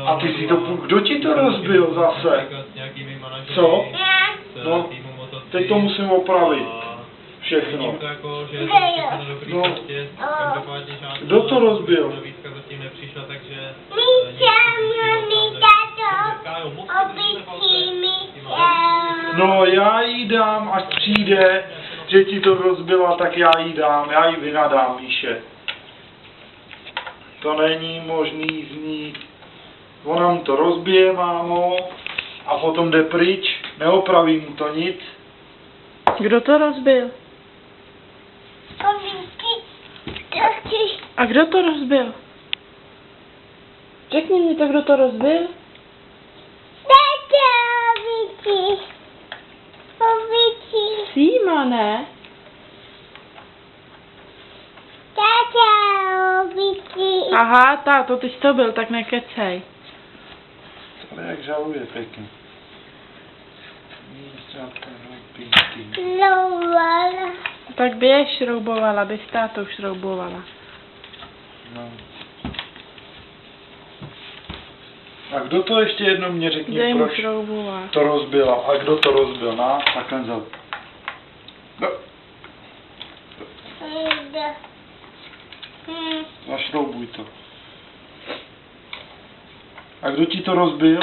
A ty si to, kdo ti to rozbil zase? Co? No, teď to musím opravit. Všechno. No, kdo to rozbil? No, já jí dám, až přijde, že ti to rozbila, tak já jí dám, já jí vynadám, Míše. To není možný z ní. Ona mu to rozbije, mámo, a potom jde pryč, neopraví mu to nic. Kdo to rozbil? A kdo to rozbil? Řekni mi to, kdo to rozbil? Síma, ne? Aha, táto, ty jsi to byl, tak nekecej. Ale jak žaluje pěkně. Tak běž šroubovala, bys tátou šroubovala. No. A kdo to ještě jednou mě řekni, Dej mu proč šroubovat. to rozbila? A kdo to rozbil? Na, takhle za. No. Zašroubuj to. A kdo ti to rozbil?